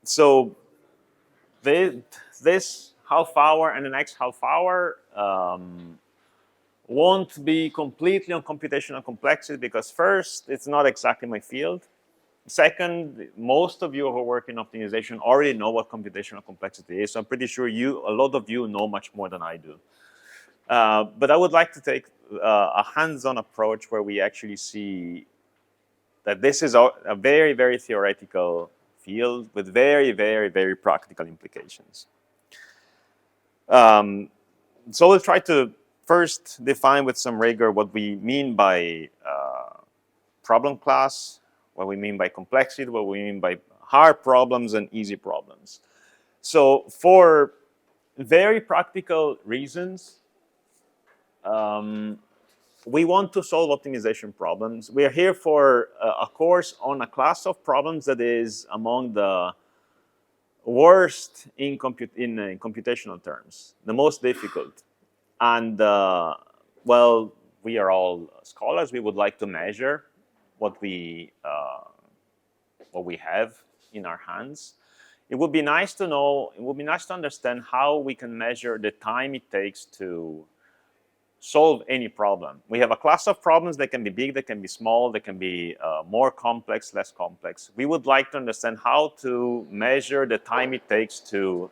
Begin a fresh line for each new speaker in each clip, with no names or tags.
So this half hour and the next half hour won't be completely on computational complexity because first, it's not exactly my field. Second, most of you who work in optimization already know what computational complexity is. So I'm pretty sure a lot of you know much more than I do. But I would like to take a hands-on approach where we actually see that this is a very, very theoretical field with very, very, very practical implications. So we'll try to first define with some rigor what we mean by problem class, what we mean by complexity, what we mean by hard problems and easy problems. So for very practical reasons, we want to solve optimization problems. We are here for a course on a class of problems that is among the worst in computational terms, the most difficult. And well, we are all scholars. We would like to measure what we have in our hands. It would be nice to know, it would be nice to understand how we can measure the time it takes to solve any problem. We have a class of problems that can be big, that can be small, that can be more complex, less complex. We would like to understand how to measure the time it takes to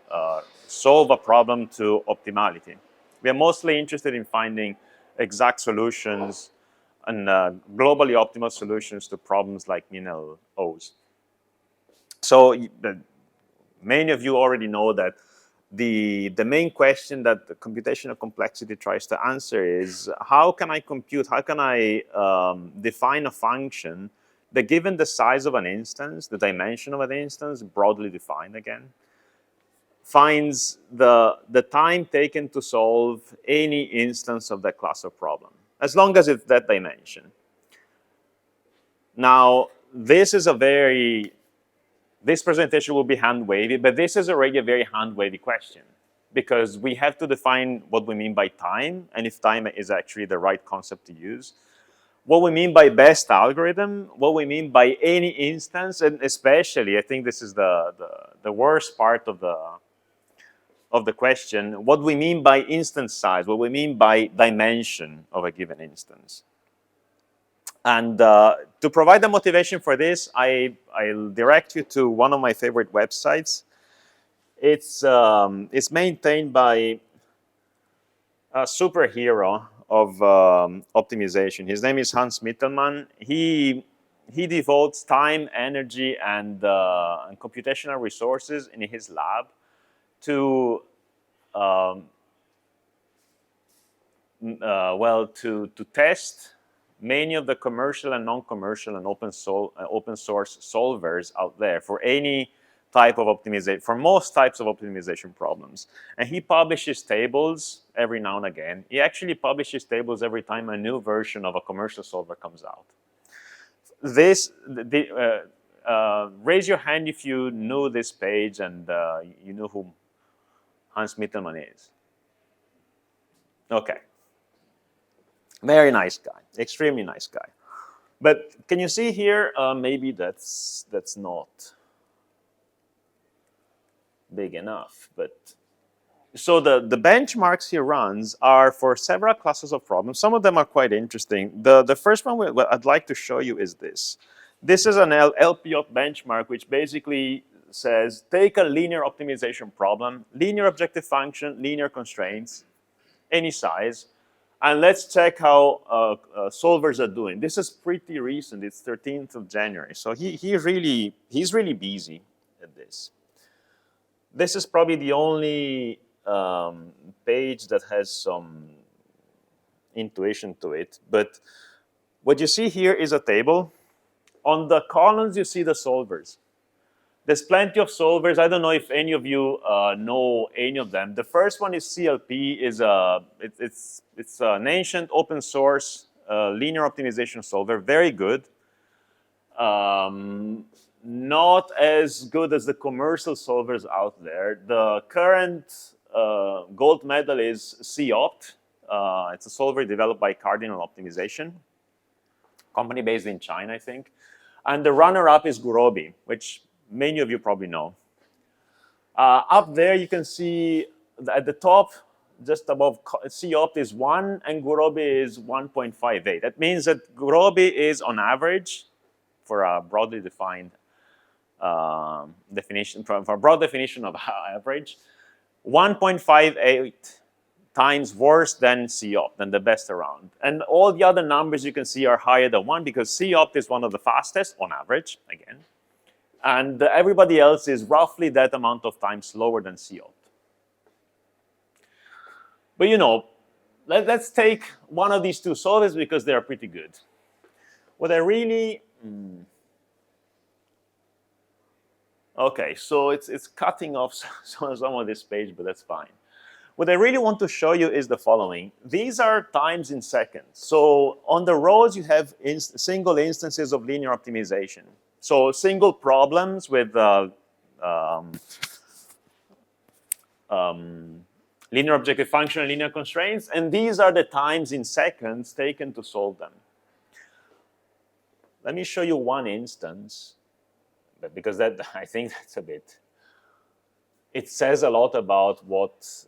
solve a problem to optimality. We are mostly interested in finding exact solutions and globally optimal solutions to problems like minimal O's. So many of you already know that the main question that the computational complexity tries to answer is how can I compute, how can I define a function that given the size of an instance, the dimension of an instance, broadly defined again, finds the time taken to solve any instance of that class of problem, as long as it's that dimension. Now, this presentation will be hand-wavy, but this is already a very hand-wavy question because we have to define what we mean by time and if time is actually the right concept to use. What we mean by best algorithm, what we mean by any instance, and especially, I think this is the worst part of the question, what we mean by instance size, what we mean by dimension of a given instance. And to provide the motivation for this, I'll direct you to one of my favorite websites. It's maintained by a superhero of optimization. His name is Hans Mittelmann. He devotes time, energy, and computational resources in his lab to to test many of the commercial and non-commercial and open source solvers out there for any type of optimization, for most types of optimization problems. And he publishes tables every now and again. He actually publishes tables every time a new version of a commercial solver comes out. Raise your hand if you knew this page and you know who Hans Mittelmann is. Okay. Very nice guy, extremely nice guy. But can you see here, maybe that's not big enough. But so the benchmarks he runs are for several classes of problems. Some of them are quite interesting. The first one what I'd like to show you is this. This is an LPOP benchmark, which basically says, take a linear optimization problem, linear objective function, linear constraints, any size, and let's check how solvers are doing. This is pretty recent. It's 13th of January. So he's really busy at this. This is probably the only page that has some intuition to it. But what you see here is a table. On the columns, you see the solvers. There's plenty of solvers. I don't know if any of you know any of them. The first one is CLP. It's an ancient open source linear optimization solver. Very good. Not as good as the commercial solvers out there. The current gold medal is COPT. It's a solver developed by Cardinal Optimization, company based in China, I think. And the runner-up is Gurobi, which many of you probably know. Up there, you can see at the top, just above C-opt is 1 and Gurobi is 1.58. That means that Gurobi is on average, for a broadly defined definition, for a broad definition of average, 1.58 times worse than C-opt, than the best around. And all the other numbers you can see are higher than 1 because C-opt is one of the fastest on average, again. And everybody else is roughly that amount of time slower than C-opt. But you know, let's take one of these two solvers because they are pretty good. What I really... Okay, so it's cutting off some of this page, but that's fine. What I really want to show you is the following. These are times in seconds. So on the rows, you have single instances of linear optimization. So single problems with linear objective function and linear constraints, and these are the times in seconds taken to solve them. Let me show you one instance, but because that I think that's a bit. It says a lot about what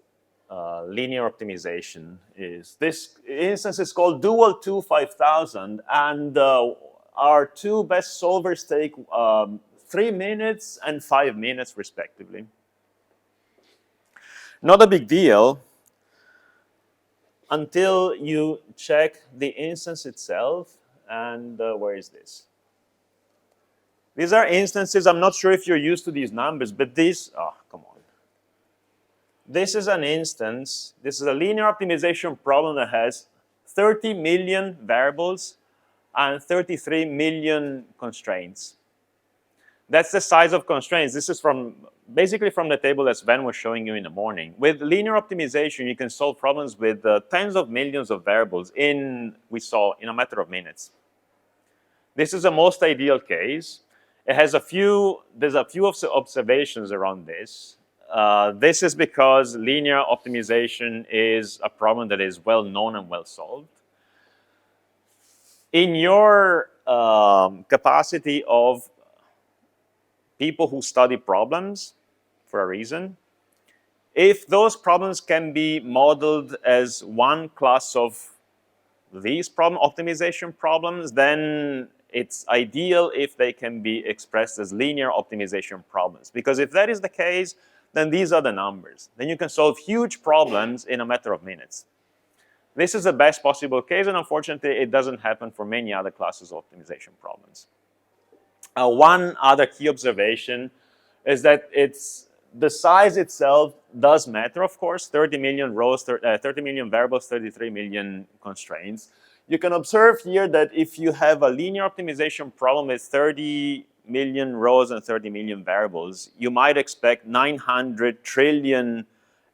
linear optimization is. This instance is called Dual 2 5000, and our two best solvers take 3 minutes and 5 minutes respectively. Not a big deal until you check the instance itself. And where is this? These are instances. I'm not sure if you're used to these numbers, but these, oh, come on. This is an instance. This is a linear optimization problem that has 30 million variables and 33 million constraints. That's the size of constraints. This is basically from the table that Sven was showing you in the morning. With linear optimization, you can solve problems with tens of millions of variables we saw in a matter of minutes. This is the most ideal case. It has there's a few observations around this. This is because linear optimization is a problem that is well known and well solved. In your capacity of people who study problems for a reason, if those problems can be modeled as one class of these optimization problems, then it's ideal if they can be expressed as linear optimization problems. Because if that is the case, then these are the numbers. Then you can solve huge problems in a matter of minutes. This is the best possible case, and unfortunately, it doesn't happen for many other classes of optimization problems. One other key observation is that the size itself does matter, of course. 30 million rows, 30 million variables, 33 million constraints. You can observe here that if you have a linear optimization problem with 30 million rows and 30 million variables, you might expect 900 trillion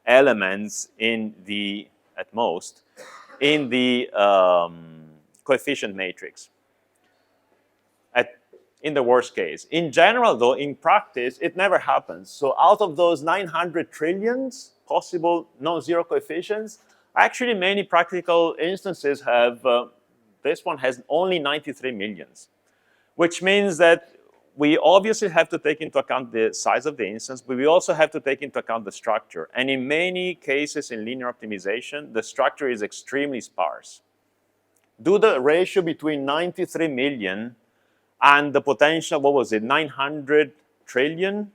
elements at most, in the coefficient matrix. In the worst case. In general, though, in practice, it never happens. So out of those 900 trillions possible non-zero coefficients, actually many practical instances have, this one has only 93 millions, which means that we obviously have to take into account the size of the instance, but we also have to take into account the structure. And in many cases in linear optimization, the structure is extremely sparse. Do the ratio between 93 million and the potential, what was it, 900 trillion?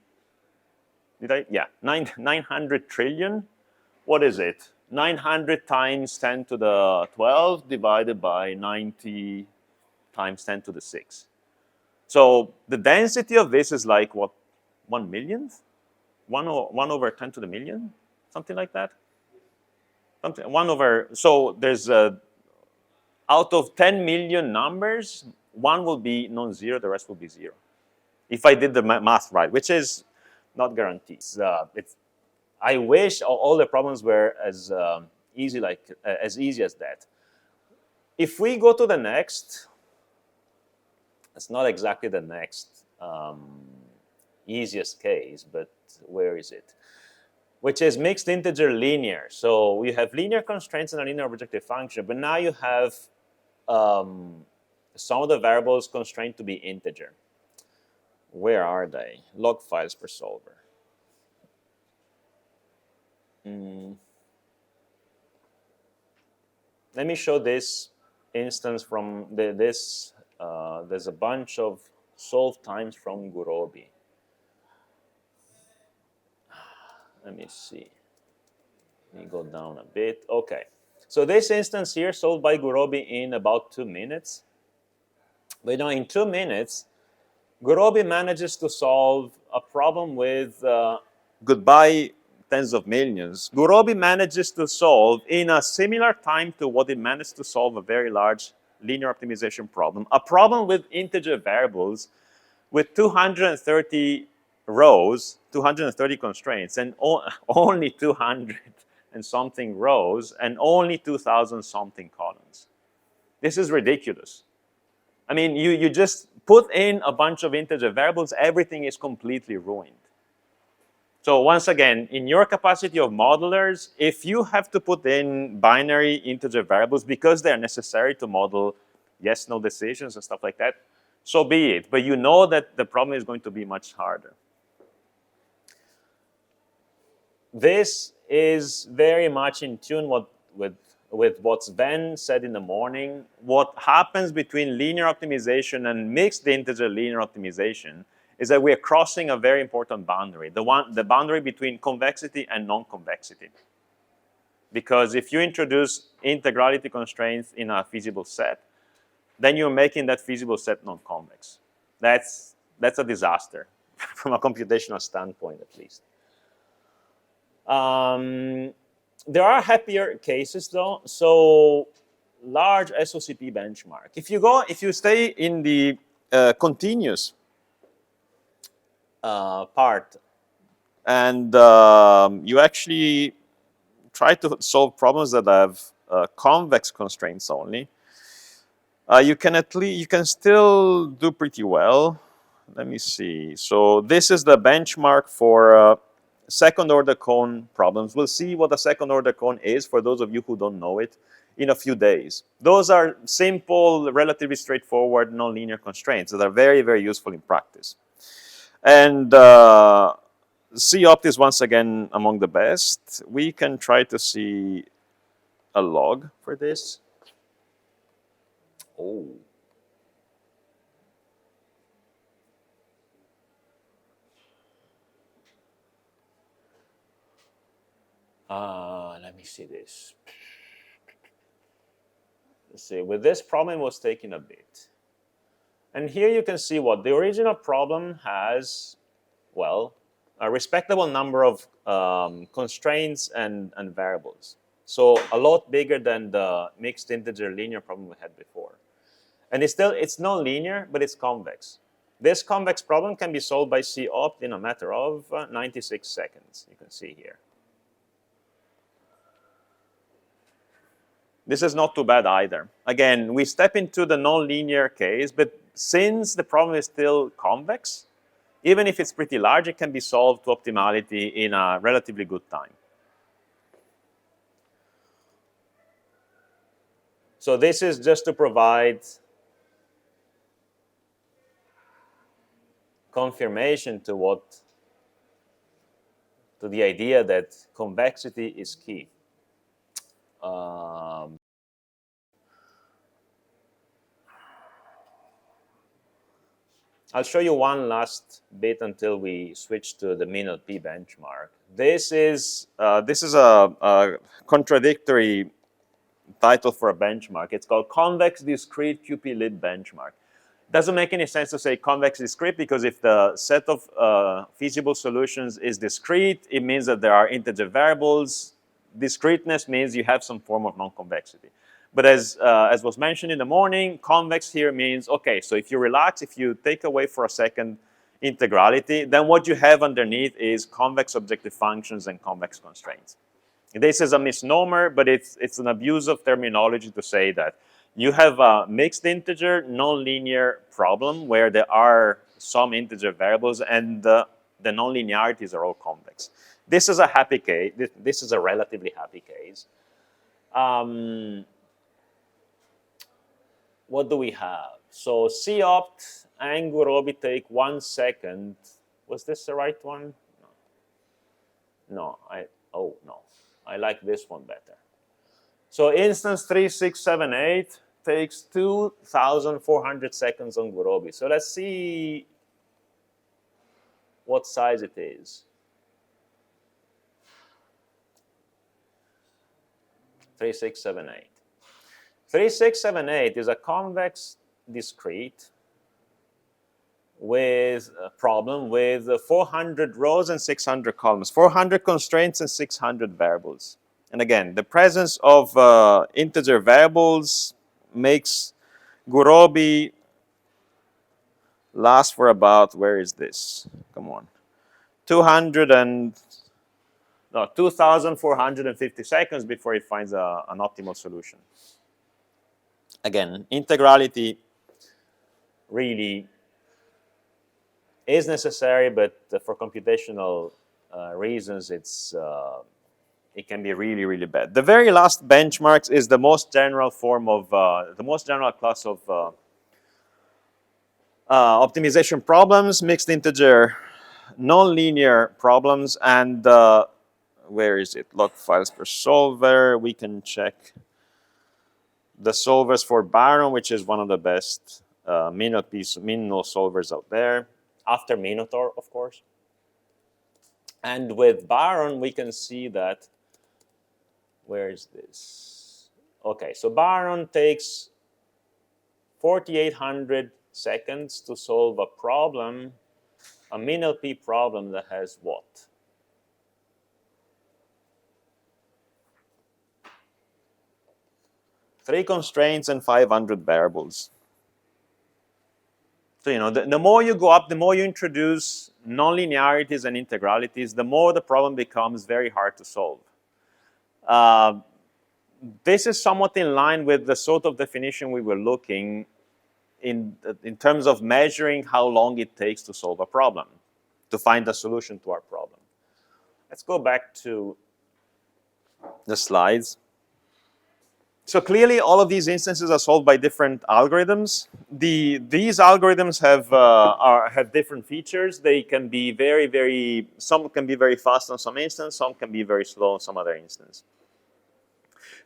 Yeah, 900 trillion. What is it? 900 times 10 to the 12 divided by 90 times 10 to the 6. So the density of this is like, what, 1 millionth? 1 over 10 to the million? Something like that? So there's, out of 10 million numbers, one will be non-zero, the rest will be zero. If I did the math right, which is not guaranteed. I wish all the problems were as easy as that. If we go to the next, it's not exactly the next easiest case, but where is it? Which is mixed integer linear. So we have linear constraints and a linear objective function, but now you have some of the variables constrained to be integer. Where are they? Log files per solver. Let me show this instance from this. There's a bunch of solve times from Gurobi. Let me see. Let me go down a bit. Okay. So this instance here solved by Gurobi in about 2 minutes. But in 2 minutes, Gurobi manages to solve a problem with goodbye tens of millions. Gurobi manages to solve in a similar time to what it managed to solve a very large linear optimization problem, a problem with integer variables with 230 rows, 230 constraints, and only 200 and something rows, and only 2,000 something columns. This is ridiculous. I mean, you just put in a bunch of integer variables, everything is completely ruined. So once again, in your capacity of modelers, if you have to put in binary integer variables because they're necessary to model yes-no decisions and stuff like that, so be it. But you know that the problem is going to be much harder. This is very much in tune with what Sven said in the morning. What happens between linear optimization and mixed integer linear optimization is that we are crossing a very important boundary, the boundary between convexity and non-convexity. Because if you introduce integrality constraints in a feasible set, then you're making that feasible set non-convex. That's a disaster from a computational standpoint, at least. There are happier cases though. So large SOCP benchmark. If you stay in the continuous part, and you actually try to solve problems that have convex constraints only, you can still do pretty well. Let me see. So this is the benchmark for second order cone problems. We'll see what a second order cone is for those of you who don't know it in a few days. Those are simple, relatively straightforward nonlinear constraints that are very, very useful in practice. And C-opt is once again among the best. We can try to see a log for this. Oh. Let me see this. Let's see, with this problem it was taking a bit. And here you can see what the original problem has, well, a respectable number of constraints and variables. So a lot bigger than the mixed integer linear problem we had before. And it's non-linear, but it's convex. This convex problem can be solved by C-opt in a matter of 96 seconds, you can see here. This is not too bad either. Again, we step into the nonlinear case, but since the problem is still convex, even if it's pretty large, it can be solved to optimality in a relatively good time. So this is just to provide confirmation to the idea that convexity is key. I'll show you one last bit until we switch to the min-LP benchmark. This is a contradictory title for a benchmark. It's called Convex Discrete QP-Lib Benchmark. It doesn't make any sense to say convex discrete because if the set of feasible solutions is discrete, it means that there are integer variables. Discreteness means you have some form of non-convexity. But as was mentioned in the morning, convex here means, okay, so if you relax, if you take away for a second integrality, then what you have underneath is convex objective functions and convex constraints. This is a misnomer, but it's an abuse of terminology to say that you have a mixed integer nonlinear problem where there are some integer variables and the nonlinearities are all convex. This is a happy case. This is a relatively happy case. What do we have? So C-opt and Gurobi take 1 second. Was this the right one? No. Oh, no. I like this one better. So instance 3678 takes 2,400 seconds on Gurobi. So let's see what size it is. 3678. 3678 is a convex discrete with a problem with 400 rows and 600 columns, 400 constraints and 600 variables. And again, the presence of integer variables makes Gurobi last for about, where is this? Come on. 2,450 seconds before it finds an optimal solution. Again, integrality really is necessary, but for computational reasons, it can be really, really bad. The very last benchmarks is the most general form of the most general class of optimization problems, mixed integer, nonlinear problems, and where is it? Log files per solver. We can check the solvers for Baron, which is one of the best min-null solvers out there, after Minotaur, of course. And with Baron, we can see that, where is this? Okay, so Baron takes 4,800 seconds to solve a problem, a min-LP problem that has what? Three constraints and 500 variables. So, the more you go up, the more you introduce nonlinearities and integralities, the more the problem becomes very hard to solve. This is somewhat in line with the sort of definition we were looking in terms of measuring how long it takes to solve a problem, to find a solution to our problem. Let's go back to the slides. So clearly, all of these instances are solved by different algorithms. These algorithms have different features. They can be some can be very fast on some instance, some can be very slow on some other instance.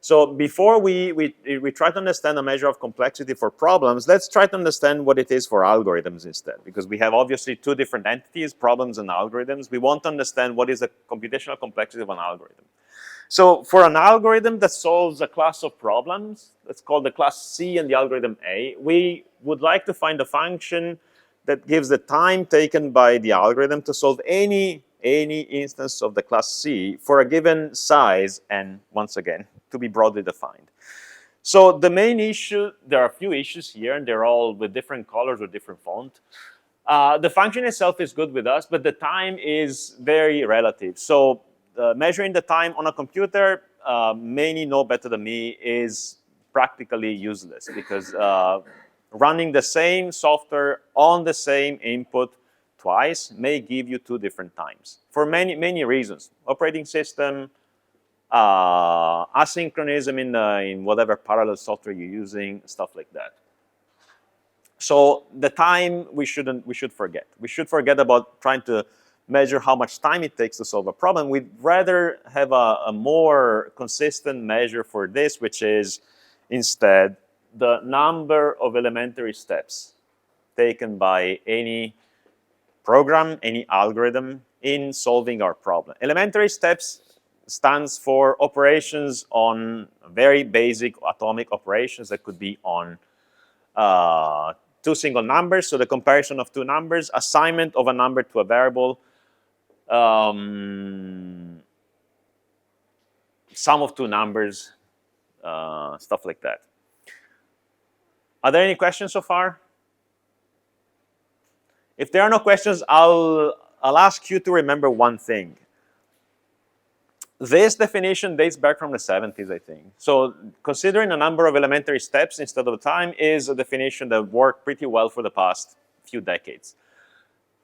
So before we try to understand a measure of complexity for problems, let's try to understand what it is for algorithms instead, because we have obviously two different entities, problems and algorithms. We want to understand what is the computational complexity of an algorithm. So for an algorithm that solves a class of problems, let's call the class C and the algorithm A, we would like to find a function that gives the time taken by the algorithm to solve any instance of the class C for a given size, and once again, to be broadly defined. So the main issue, there are a few issues here, and they're all with different colors or different font. The function itself is good with us, but the time is very relative. So measuring the time on a computer, many know better than me, is practically useless because running the same software on the same input twice may give you two different times for many reasons. Operating system, asynchronism in whatever parallel software you're using, stuff like that. So the time we should forget. We should forget about trying to measure how much time it takes to solve a problem. We'd rather have a more consistent measure for this, which is instead the number of elementary steps taken by any program, any algorithm in solving our problem. Elementary steps stands for operations on very basic atomic operations that could be on two single numbers, so the comparison of two numbers, assignment of a number to a variable, sum of two numbers, stuff like that. Are there any questions so far? If there are no questions, I'll ask you to remember one thing. This definition dates back from the 70s, I think. So considering a number of elementary steps instead of time is a definition that worked pretty well for the past few decades.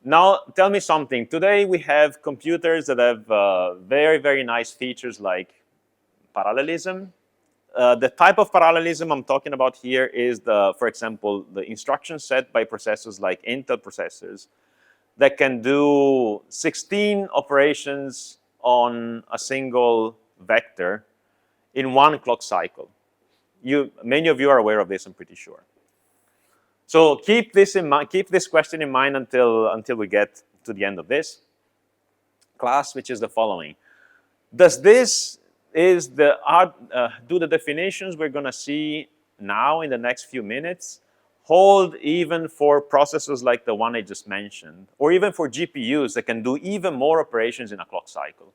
Now, tell me something. Today, we have computers that have very nice features like parallelism. The type of parallelism I'm talking about here is, for example, the instruction set by processors like Intel processors that can do 16 operations on a single vector in one clock cycle. Many of you are aware of this, I'm pretty sure. So keep this in mind. Keep this question in mind until we get to the end of this class, which is the following: do the definitions we're going to see now in the next few minutes hold even for processors like the one I just mentioned, or even for GPUs that can do even more operations in a clock cycle?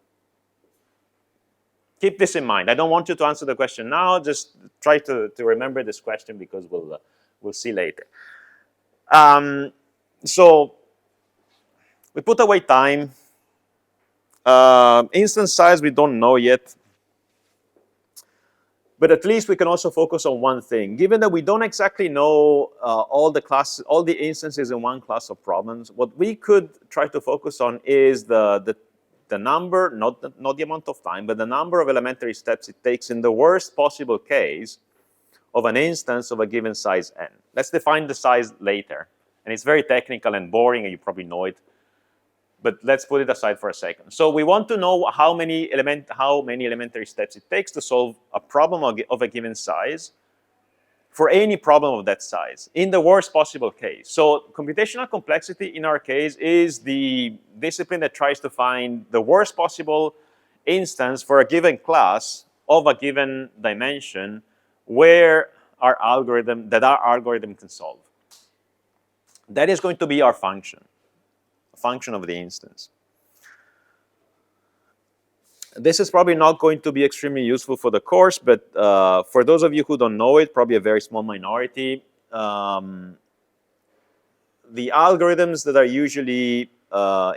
Keep this in mind. I don't want you to answer the question now. Just try to remember this question, because we'll see later. So we put away time. Instance size, we don't know yet. But at least we can also focus on one thing. Given that we don't exactly know all the instances in one class of problems, what we could try to focus on is the number, not the amount of time, but the number of elementary steps it takes in the worst possible case of an instance of a given size n. Let's define the size later. And it's very technical and boring, and you probably know it. But let's put it aside for a second. So we want to know how many elementary steps it takes to solve a problem of a given size for any problem of that size in the worst possible case. So computational complexity in our case is the discipline that tries to find the worst possible instance for a given class of a given dimension where our algorithm can solve. That is going to be our function of the instance. This is probably not going to be extremely useful for the course, but for those of you who don't know it, probably a very small minority, the algorithms that are usually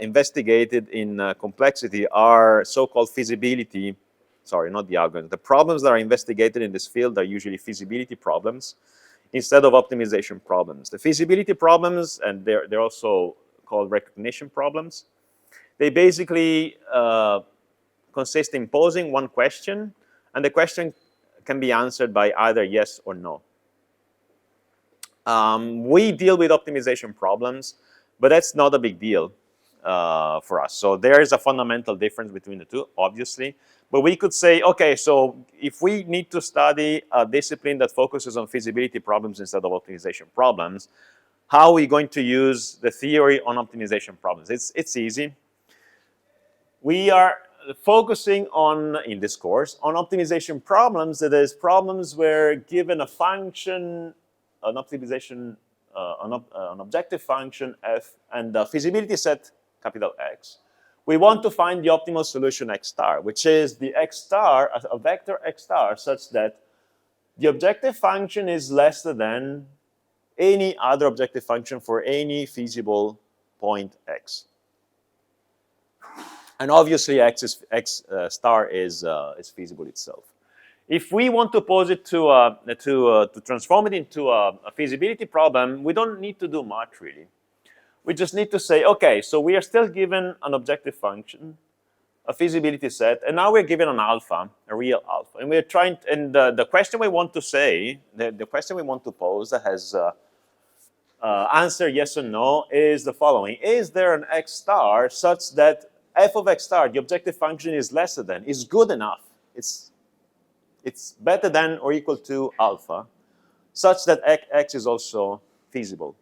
investigated in complexity are so-called feasibility. Sorry, not the algorithm. The problems that are investigated in this field are usually feasibility problems instead of optimization problems. The feasibility problems, and they're also called recognition problems, they basically consist in posing one question, and the question can be answered by either yes or no. We deal with optimization problems, but that's not a big deal for us. So there is a fundamental difference between the two, obviously. But we could say, okay, so if we need to study a discipline that focuses on feasibility problems instead of optimization problems, how are we going to use the theory on optimization problems? It's easy. We are focusing on, in this course, on optimization problems. That is, problems where given a function, an objective function f, and a feasibility set capital X, we want to find the optimal solution x star, which is the x star, a vector x star, such that the objective function is less than any other objective function for any feasible point x. And obviously, x star is feasible itself. If we want to pose it to transform it into a feasibility problem, we don't need to do much really. We just need to say, okay, so we are still given an objective function, a feasibility set, and now we're given an alpha, a real alpha, and we're trying. And the question we want to say, the question we want to pose that has answer yes or no is the following: is there an x star such that f of x star, the objective function, is lesser than, is good enough, it's better than or equal to alpha, such that x is also feasible?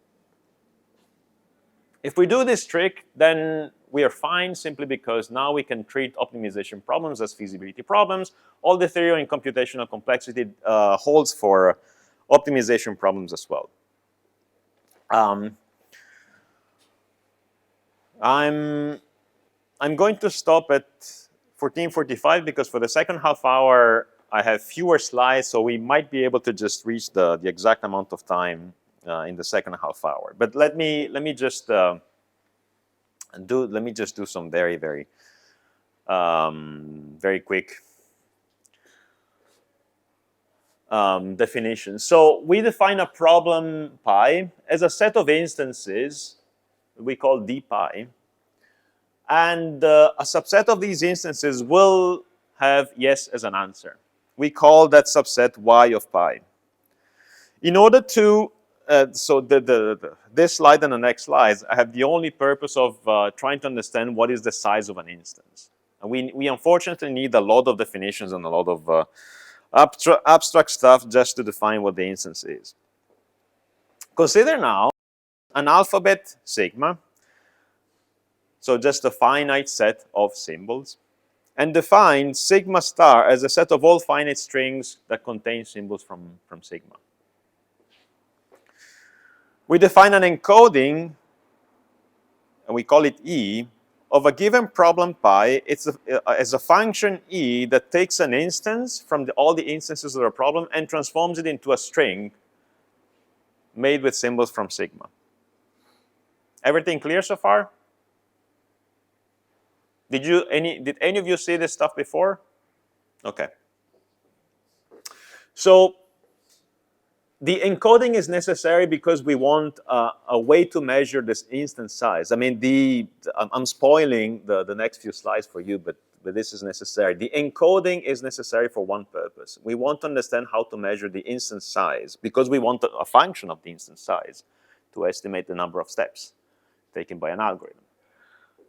If we do this trick, then we are fine, simply because now we can treat optimization problems as feasibility problems. All the theory in computational complexity holds for optimization problems as well. I'm going to stop at 14:45 because for the second half hour I have fewer slides, so we might be able to just reach the exact amount of time in the second half hour. But let me just do some very quick definitions. So we define a problem pi as a set of instances we call d pi, and a subset of these instances will have yes as an answer. We call that subset y of pi. In order to so this slide and the next slides, I have the only purpose of trying to understand what is the size of an instance. And we unfortunately need a lot of definitions and a lot of abstract stuff just to define what the instance is. Consider now an alphabet sigma, so just a finite set of symbols, and define sigma star as a set of all finite strings that contain symbols from sigma. We define an encoding, and we call it E, of a given problem pi. It's as a function E that takes an instance from all the instances of a problem and transforms it into a string made with symbols from sigma. Everything clear so far? Did any of you see this stuff before? Okay. So the encoding is necessary because we want a way to measure this instance size. I mean, I'm spoiling the next few slides for you, but this is necessary. The encoding is necessary for one purpose. We want to understand how to measure the instance size because we want a function of the instance size to estimate the number of steps taken by an algorithm.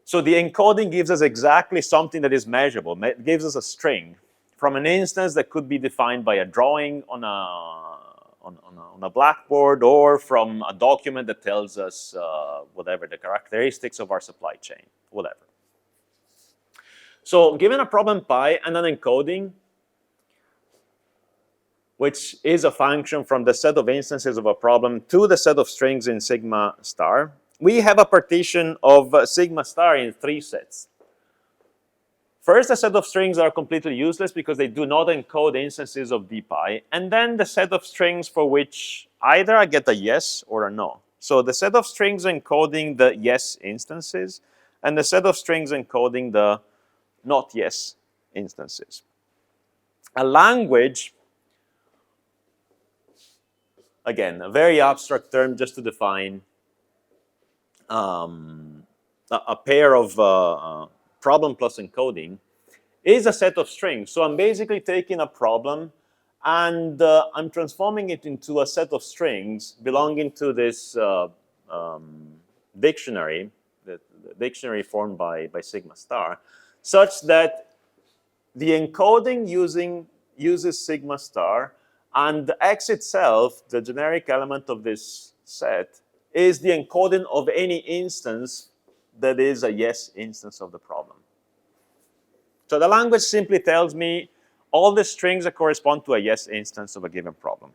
So the encoding gives us exactly something that is measurable. It gives us a string from an instance that could be defined by a drawing on a blackboard or from a document that tells us whatever, the characteristics of our supply chain, whatever. So given a problem pi and an encoding, which is a function from the set of instances of a problem to the set of strings in sigma star, we have a partition of sigma star in 3 sets. First, a set of strings that are completely useless because they do not encode instances of d pi, and then the set of strings for which either I get a yes or a no. So the set of strings encoding the yes instances and the set of strings encoding the not yes instances. A language, again, a very abstract term just to define a pair of problem plus encoding, is a set of strings. So I'm basically taking a problem and I'm transforming it into a set of strings belonging to this dictionary, the dictionary formed by sigma star, such that the encoding uses sigma star, and the X itself, the generic element of this set, is the encoding of any instance that is a yes instance of the problem. So the language simply tells me all the strings that correspond to a yes instance of a given problem.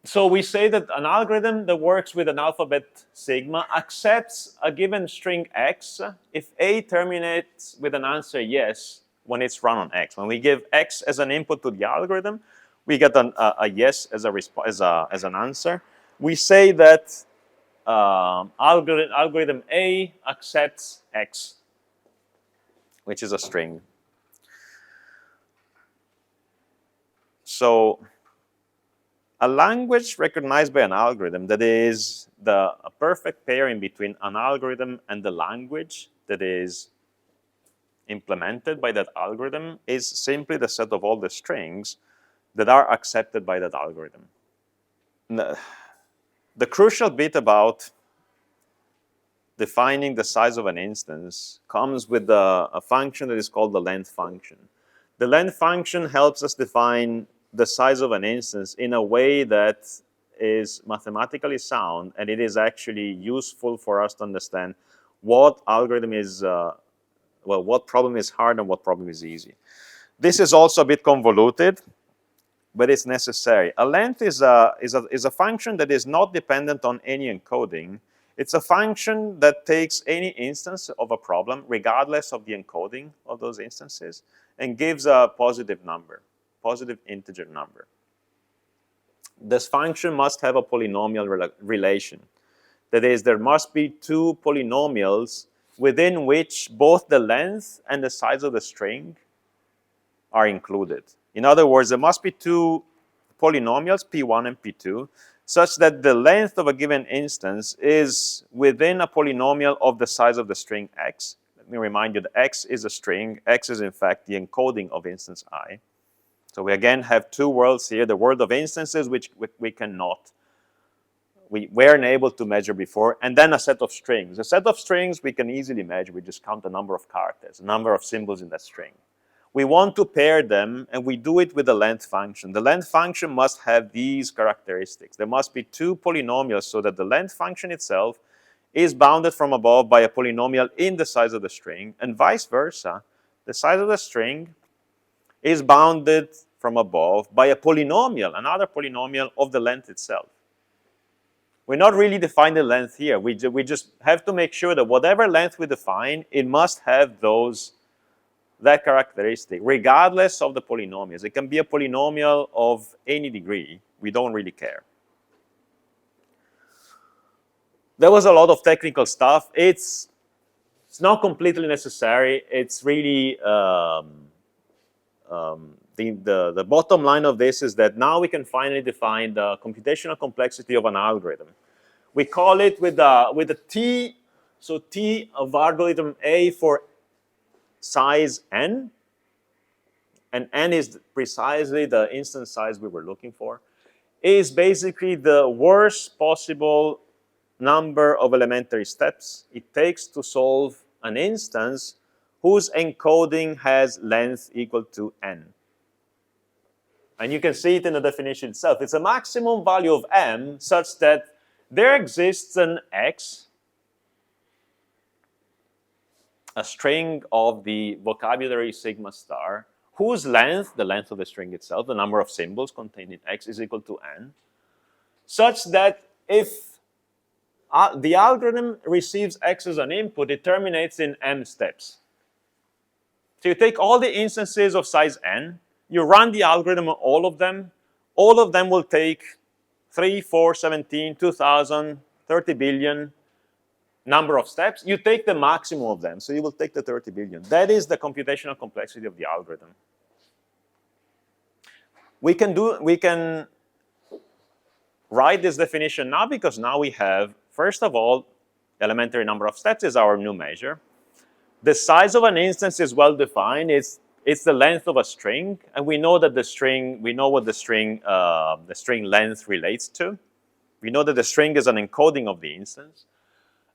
So we say that an algorithm that works with an alphabet sigma accepts a given string X if A terminates with an answer yes when it's run on X. When we give X as an input to the algorithm, we get a yes as an answer. We say that algorithm A accepts X, which is a string. So a language recognized by an algorithm that is a perfect pairing between an algorithm and the language that is implemented by that algorithm is simply the set of all the strings that are accepted by that algorithm. The crucial bit about defining the size of an instance comes with a function that is called the length function. The length function helps us define the size of an instance in a way that is mathematically sound, and it is actually useful for us to understand what algorithm is, what problem is hard and what problem is easy. This is also a bit convoluted, but it's necessary. A length is a function that is not dependent on any encoding. It's a function that takes any instance of a problem, regardless of the encoding of those instances, and gives a positive number, positive integer number. This function must have a polynomial relation. That is, there must be 2 polynomials within which both the length and the size of the string are included. In other words, there must be 2 polynomials, P1 and P2, such that the length of a given instance is within a polynomial of the size of the string X. Let me remind you that X is a string. X is, in fact, the encoding of instance I. So we again have 2 worlds here, the world of instances, which we cannot we weren't able to measure before, and then a set of strings. A set of strings we can easily measure. We just count the number of characters, the number of symbols in that string. We want to pair them, and we do it with the length function. The length function must have these characteristics. There must be two polynomials so that the length function itself is bounded from above by a polynomial in the size of the string, and vice versa. The size of the string is bounded from above by a polynomial, another polynomial of the length itself. We're not really defining the length here. We just have to make sure that whatever length we define, it must have that characteristic, regardless of the polynomials. It can be a polynomial of any degree. We don't really care. There was a lot of technical stuff. It's not completely necessary. It's really the bottom line of this is that now we can finally define the computational complexity of an algorithm. We call it with a T, so T of algorithm A for size n, and n is precisely the instance size we were looking for, is basically the worst possible number of elementary steps it takes to solve an instance whose encoding has length equal to n. And you can see it in the definition itself. It's a maximum value of m such that there exists an x, a string of the vocabulary sigma star, whose length, the length of the string itself, the number of symbols contained in x is equal to n, such that if the algorithm receives x as an input, it terminates in n steps. So you take all the instances of size n, you run the algorithm on all of them will take 3, 4, 17, 2,000, 30 billion number of steps. You take the maximum of them, so you will take the 30 billion. That is the computational complexity of the algorithm. We can write this definition now because now we have, first of all, elementary number of steps is our new measure. The size of an instance is well defined. It's the length of a string, and we know that we know what the string length relates to. We know that the string is an encoding of the instance.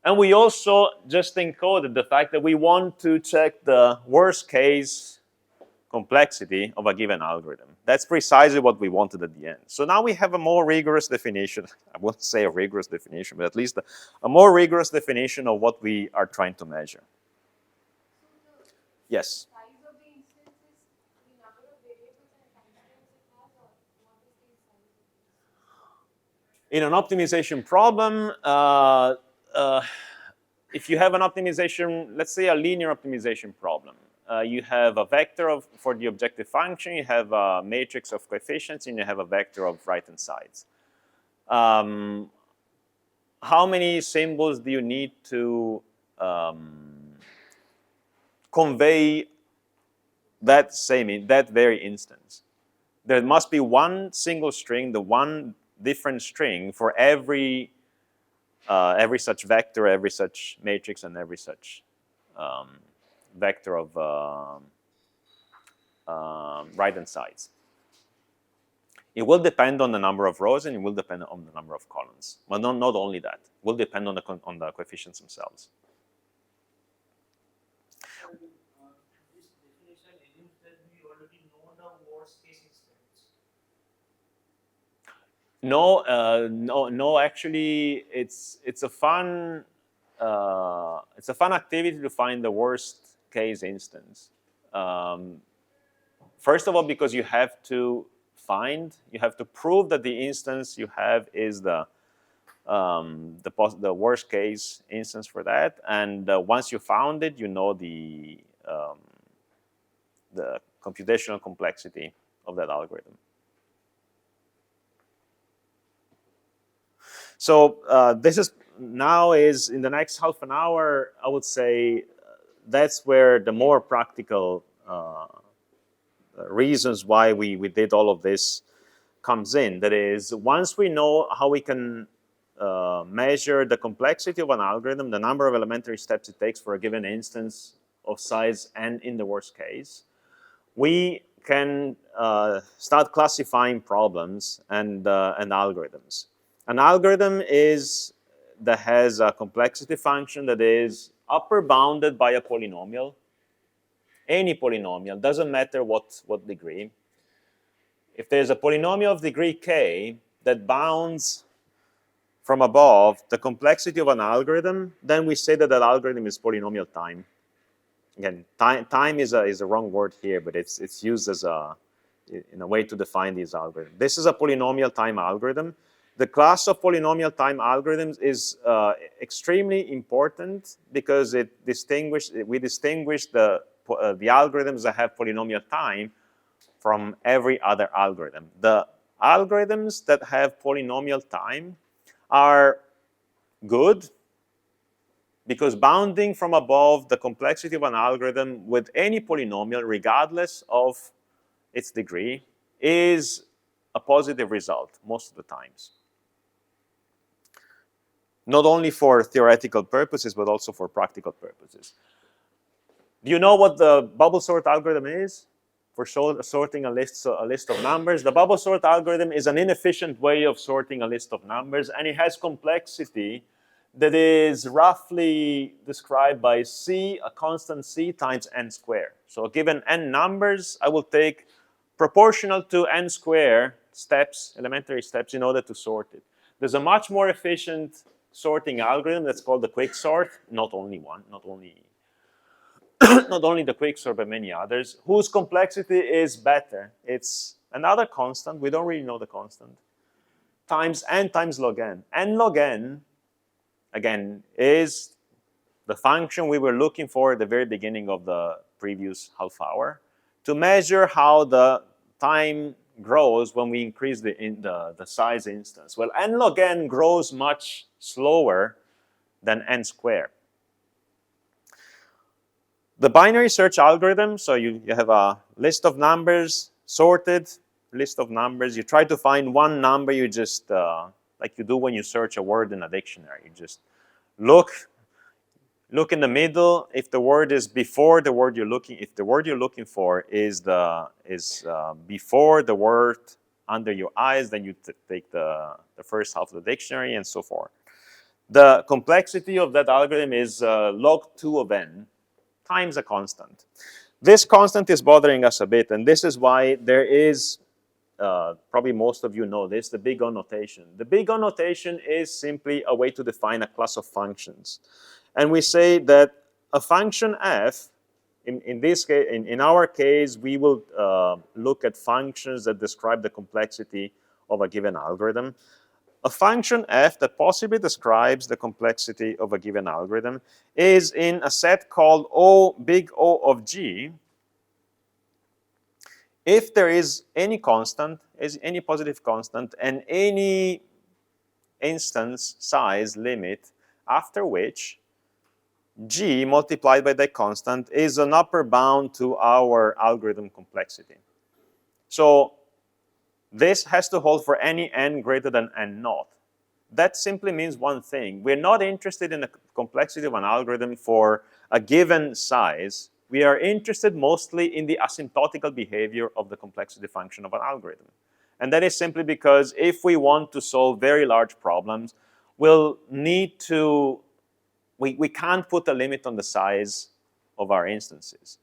And we also just encoded the fact that we want to check the worst case complexity of a given algorithm. That's precisely what we wanted at the end. So now we have a more rigorous definition. I won't say a rigorous definition, but at least a more rigorous definition of what we are trying to measure. Yes? In an optimization problem, if you have an optimization, let's say a linear optimization problem, you have a vector for the objective function, you have a matrix of coefficients, and you have a vector of right-hand sides. How many symbols do you need to convey that very instance? There must be one single string, the one different string for every such vector, every such matrix, and every such vector of right-hand sides. It will depend on the number of rows, and it will depend on the number of columns. But not only that, it will depend on the coefficients themselves.
This definition assumes that we already know the worst case instance.
No. Actually, it's a fun activity to find the worst case instance. First of all, because you have to prove that the instance you have is the worst case instance for that, and once you found it, you know the computational complexity of that algorithm. So this is in the next half an hour, I would say that's where the more practical reasons why we did all of this comes in. That is, once we know how we can measure the complexity of an algorithm, the number of elementary steps it takes for a given instance of size n in the worst case, we can start classifying problems and algorithms. An algorithm is that has a complexity function that is upper bounded by a polynomial. Any polynomial, doesn't matter what degree. If there's a polynomial of degree k that bounds from above the complexity of an algorithm, then we say that that algorithm is polynomial time. Again, time is a wrong word here, but it's used as in a way to define these algorithms. This is a polynomial time algorithm. The class of polynomial time algorithms is extremely important because we distinguish the algorithms that have polynomial time from every other algorithm. The algorithms that have polynomial time are good because bounding from above the complexity of an algorithm with any polynomial, regardless of its degree, is a positive result most of the times. Not only for theoretical purposes, but also for practical purposes. Do you know what the bubble sort algorithm is? For sorting a list of numbers. The bubble sort algorithm is an inefficient way of sorting a list of numbers, and it has complexity that is roughly described by c, a constant c, times n squared. So given n numbers, I will take proportional to n squared steps, elementary steps, in order to sort it. There's a much more efficient sorting algorithm that's called the quicksort, not only one, not only the quicksort, but many others, whose complexity is better. It's another constant, we don't really know the constant, times n times log n. N log n, again, is the function we were looking for at the very beginning of the previous half hour to measure how the time grows when we increase the size instance. Well, n log n grows much slower than n squared. The binary search algorithm, so you have a list of numbers, sorted list of numbers. You try to find one number, you just, like you do when you search a word in a dictionary. You just look in the middle. If the word is before the word you're looking, if the word you're looking for is before the word under your eyes, then you take the first half of the dictionary and so forth. The complexity of that algorithm is log 2 of n times a constant. This constant is bothering us a bit, and this is why there is, probably most of you know this, the big O notation. The big O notation is simply a way to define a class of functions. And we say that a function f, in this case, in our case, we will look at functions that describe the complexity of a given algorithm. A function f that possibly describes the complexity of a given algorithm is in a set called O, big O of g, if there is any constant, is any positive constant, and any instance size limit after which g multiplied by that constant is an upper bound to our algorithm complexity. So this has to hold for any n greater than n naught. That simply means one thing. We're not interested in the complexity of an algorithm for a given size. We are interested mostly in the asymptotical behavior of the complexity function of an algorithm. And that is simply because if we want to solve very large problems, we'll need to, we can't put a limit on the size of our instances.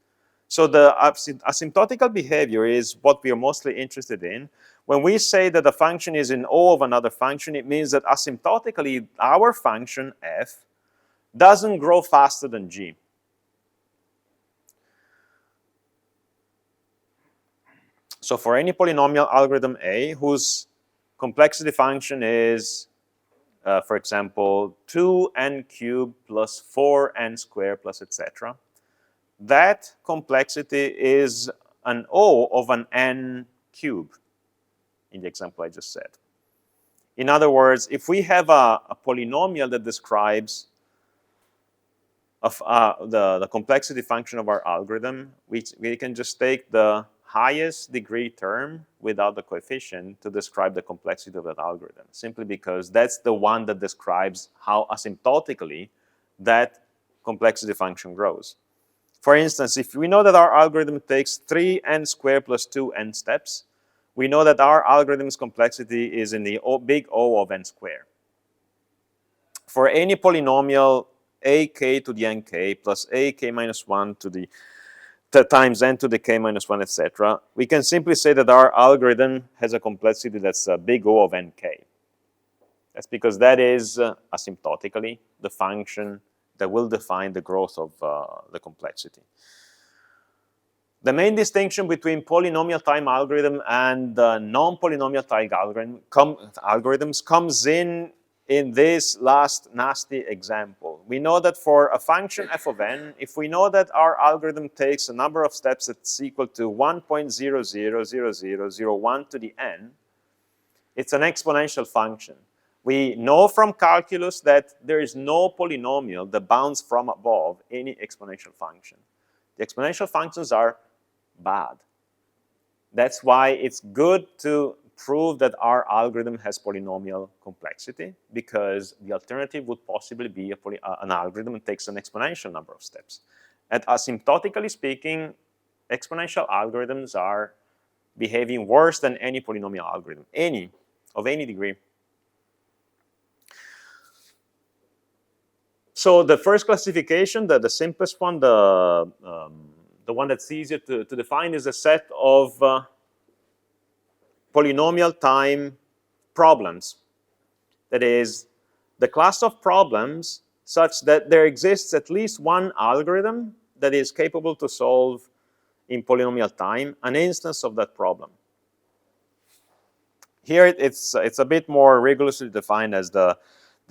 So the asymptotical behavior is what we are mostly interested in. When we say that a function is in O of another function, it means that asymptotically our function f doesn't grow faster than g. So for any polynomial algorithm A whose complexity function is, for example, 2n cubed plus 4n squared plus etc., that complexity is an O of an n cube in the example I just said. In other words, if we have a polynomial that describes the complexity function of our algorithm, we can just take the highest degree term without the coefficient to describe the complexity of that algorithm, simply because that's the one that describes how asymptotically that complexity function grows. For instance, if we know that our algorithm takes 3n squared plus 2n steps, we know that our algorithm's complexity is in the big O of n squared. For any polynomial ak to the nk plus ak minus 1 to the times n to the k minus 1, etc., we can simply say that our algorithm has a complexity that's a big O of nk. That's because that is asymptotically the function that will define the growth of the complexity. The main distinction between polynomial time algorithm and non-polynomial time algorithms comes in this last nasty example. We know that for a function f of n, if we know that our algorithm takes a number of steps that's equal to 1.000001 to the n, it's an exponential function. We know from calculus that there is no polynomial that bounds from above any exponential function. The exponential functions are bad. That's why it's good to prove that our algorithm has polynomial complexity, because the alternative would possibly be an algorithm that takes an exponential number of steps. And asymptotically speaking, exponential algorithms are behaving worse than any polynomial algorithm, of any degree. So the first classification, the simplest one, the one that's easier to define, is a set of polynomial time problems. That is, the class of problems such that there exists at least one algorithm that is capable to solve in polynomial time an instance of that problem. Here it's a bit more rigorously defined as the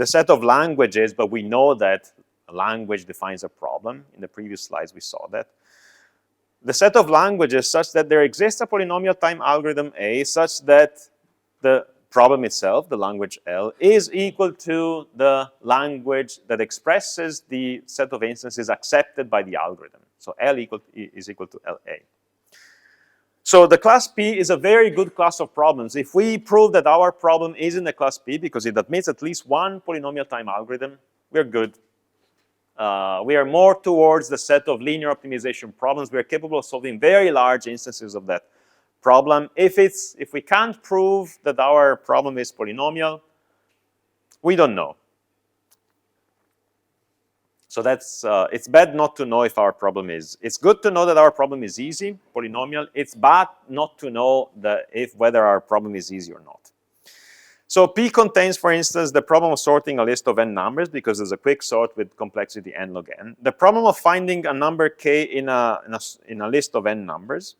set of languages, but we know that a language defines a problem. In the previous slides we saw that. The set of languages such that there exists a polynomial time algorithm A such that the problem itself, the language L, is equal to the language that expresses the set of instances accepted by the algorithm. So L is equal to LA. So the class P is a very good class of problems. If we prove that our problem is in the class P because it admits at least one polynomial time algorithm, we're good. We are more towards the set of linear optimization problems. We are capable of solving very large instances of that problem. If we can't prove that our problem is polynomial, we don't know. So that's it's bad not to know if our problem is. It's good to know that our problem is easy, polynomial. It's bad not to know whether our problem is easy or not. So P contains, for instance, the problem of sorting a list of n numbers, because there's a quick sort with complexity n log n. The problem of finding a number k in a list of n numbers.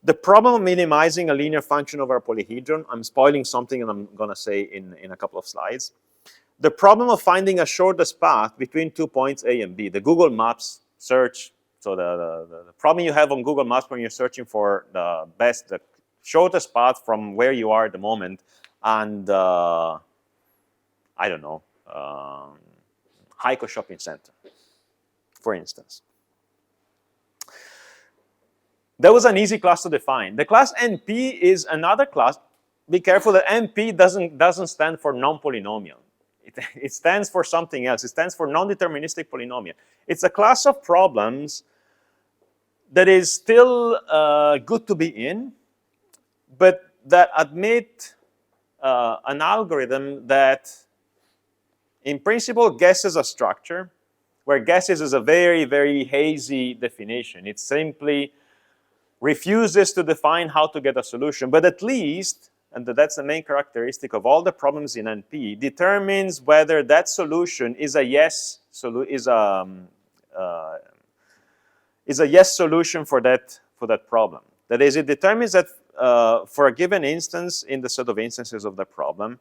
The problem of minimizing a linear function over a polyhedron. I'm spoiling something and I'm going to say in a couple of slides. The problem of finding a shortest path between 2 points A and B. The Google Maps search. So the problem you have on Google Maps when you're searching for the shortest path from where you are at the moment and, I don't know, Heiko Shopping Center, for instance. That was an easy class to define. The class NP is another class. Be careful that NP doesn't stand for non-polynomial. It stands for something else. It stands for non-deterministic polynomial. It's a class of problems that is still good to be in, but that admit an algorithm that, in principle, guesses a structure, where guesses is a very, very hazy definition. It simply refuses to define how to get a solution, but at least, and that's the main characteristic of all the problems in NP, determines whether that solution is a yes solution for that problem. That is, it determines that for a given instance in the set of instances of the problem,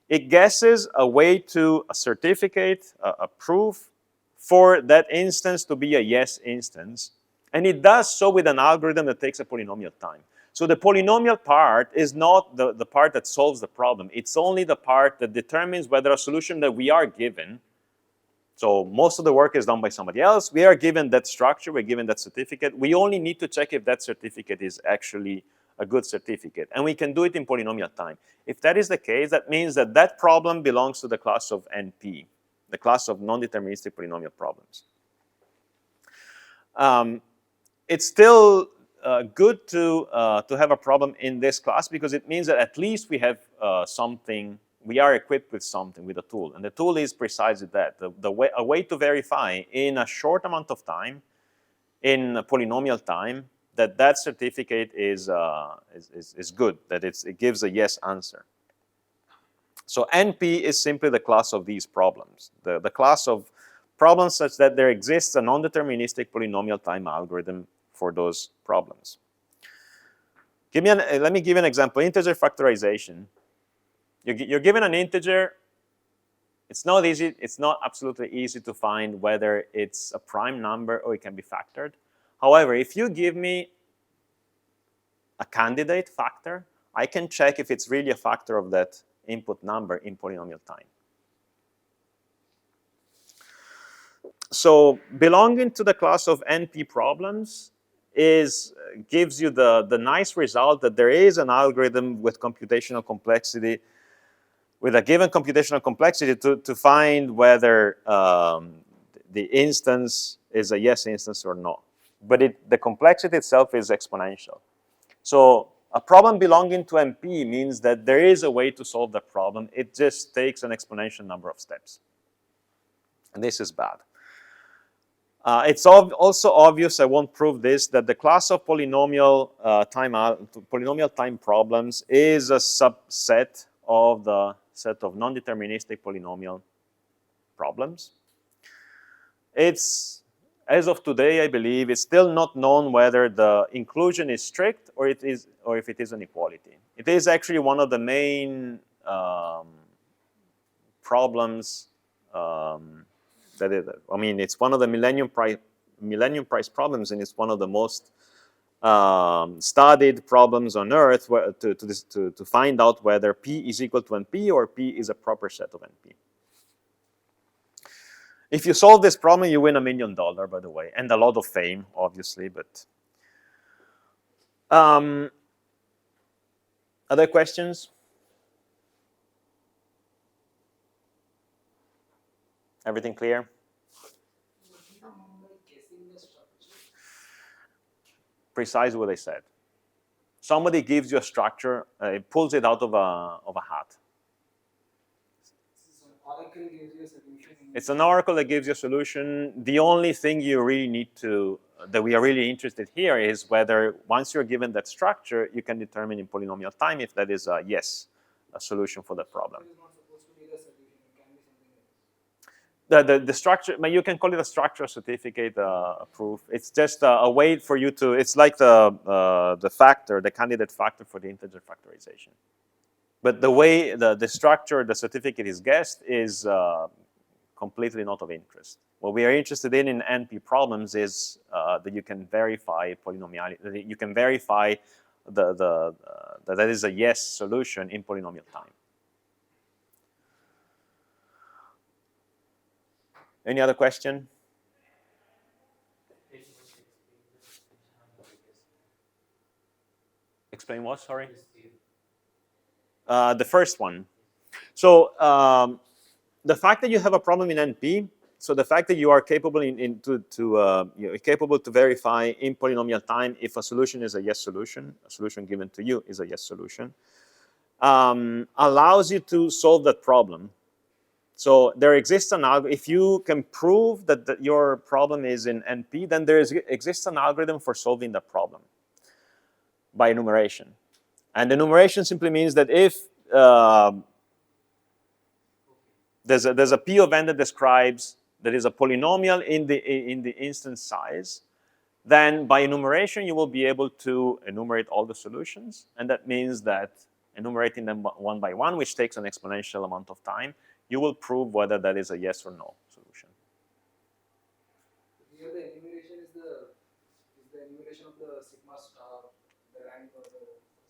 it guesses a way to a certificate, a proof for that instance to be a yes instance, and it does so with an algorithm that takes a polynomial time. So the polynomial part is not the part that solves the problem. It's only the part that determines whether a solution that we are given, so most of the work is done by somebody else, we are given that structure, we're given that certificate, we only need to check if that certificate is actually a good certificate, and we can do it in polynomial time. If that is the case, that means that that problem belongs to the class of NP, the class of non-deterministic polynomial problems. It's still good to have a problem in this class because it means that at least we have something, we are equipped with something, with a tool. And the tool is precisely that, a way to verify in a short amount of time, in a polynomial time, that certificate is good, that it gives a yes answer. So NP is simply the class of these problems, the class of problems such that there exists a non-deterministic polynomial time algorithm for those problems. Let me give you an example. Integer factorization. You're given an integer. It's not easy. It's not absolutely easy to find whether it's a prime number or it can be factored. However, if you give me a candidate factor, I can check if it's really a factor of that input number in polynomial time. So belonging to the class of NP problems gives you the nice result that there is an algorithm with computational complexity, with a given computational complexity to find whether the instance is a yes instance or not. But the complexity itself is exponential. So a problem belonging to NP means that there is a way to solve the problem. It just takes an exponential number of steps. And this is bad. It's also obvious, I won't prove this, that the class of polynomial time problems is a subset of the set of non-deterministic polynomial problems. It's, as of today, I believe, it's still not known whether the inclusion is strict or if it is an equality. It is actually one of the main problems it's one of the Millennium Prize problems, and it's one of the most studied problems on Earth to find out whether P is equal to NP or P is a proper set of NP. If you solve this problem, you win $1 million, by the way, and a lot of fame, obviously. But other questions? Everything clear? Precisely what I said. Somebody gives you a structure, it pulls it out of a hat.
Oracle gives you a solution.
It's an oracle that gives you a solution. The only thing you really need to, that we are really interested here is whether once you're given that structure, you can determine in polynomial time if that is a yes, a solution for the problem.
It is not supposed to be the solution. It can be something else.
The structure, you can call it a structure, a certificate, a proof. It's just a way for you to, it's like the factor, the candidate factor for the integer factorization. But the way the structure, the certificate is guessed is completely not of interest. What we are interested in NP problems is that you can verify polynomiality, that you can verify that is a yes solution in polynomial time. Any other question? Explain what, sorry? The first one. So the fact that you have a problem in NP, so the fact that you are capable you're capable to verify in polynomial time if a solution is a yes solution, a solution given to you is a yes solution, allows you to solve that problem. So there exists an algorithm. If you can prove that your problem is in NP, then there exists an algorithm for solving the problem by enumeration. And enumeration simply means that if there's a P of n that describes that is a polynomial in the instance size, then by enumeration you will be able to enumerate all the solutions, and that means that enumerating them one by one, which takes an exponential amount of time, you will prove whether that is a yes or no solution.
Here the enumeration is the enumeration of the sigma star, the rank or the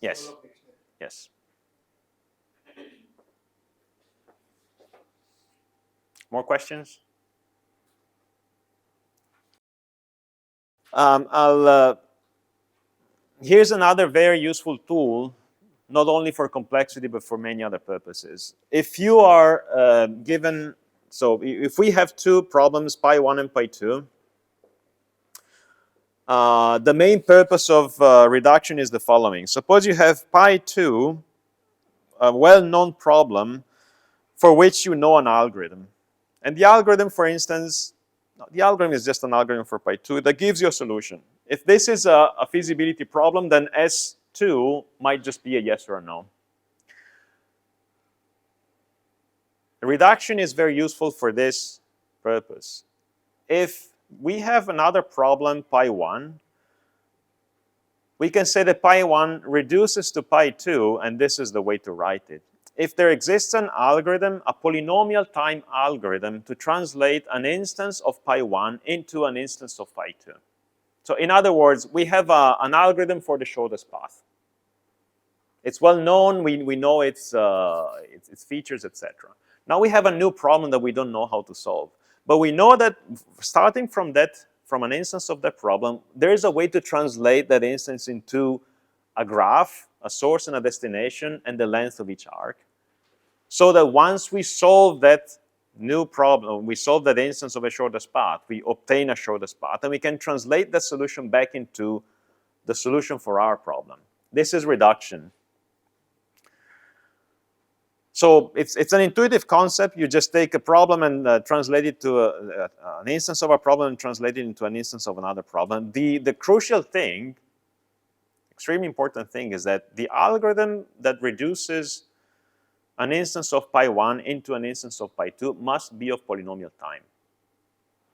Yes.
symbol of dictionary.
Yes. More questions? Here's another very useful tool, not only for complexity, but for many other purposes. If you are given, so if we have two problems, pi1 and pi2, the main purpose of reduction is the following. Suppose you have pi 2, a well-known problem for which you know an algorithm. And the algorithm, for instance, the algorithm is just an algorithm for pi 2 that gives you a solution. If this is a feasibility problem, then S2 might just be a yes or a no. Reduction is very useful for this purpose. If we have another problem, pi 1, we can say that pi 1 reduces to pi 2, and this is the way to write it. If there exists an algorithm, a polynomial time algorithm, to translate an instance of pi 1 into an instance of pi 2. So in other words, we have an algorithm for the shortest path. It's well known, we know its features, etc. Now we have a new problem that we don't know how to solve. But we know that starting from an instance of that problem, there is a way to translate that instance into a graph, a source and a destination, and the length of each arc. So that once we solve that new problem, we solve that instance of a shortest path, we obtain a shortest path, and we can translate that solution back into the solution for our problem. This is reduction. So it's an intuitive concept. You just take a problem and translate it to an instance of a problem and translate it into an instance of another problem. The crucial thing, extremely important thing, is that the algorithm that reduces an instance of pi 1 into an instance of pi 2 must be of polynomial time.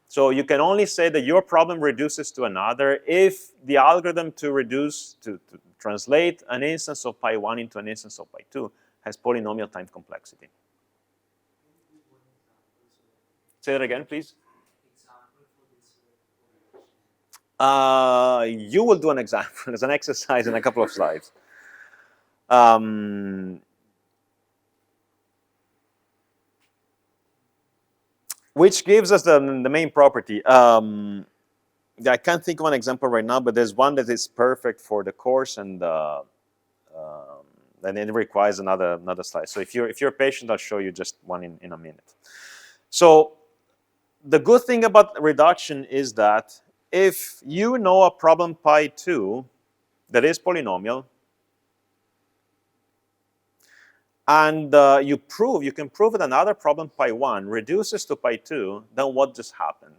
So you can only say that your problem reduces to another if the algorithm to translate an instance of pi 1 into an instance of pi 2 has polynomial time complexity. Say that again, please. You will do an example as an exercise in a couple of slides. Which gives us the main property. I can't think of an example right now, but there's one that is perfect for the course, and it requires another slide. So if you're patient, I'll show you just one in a minute. So the good thing about reduction is that if you know a problem pi 2 that is polynomial, and you can prove that another problem pi 1 reduces to pi 2, then what just happened?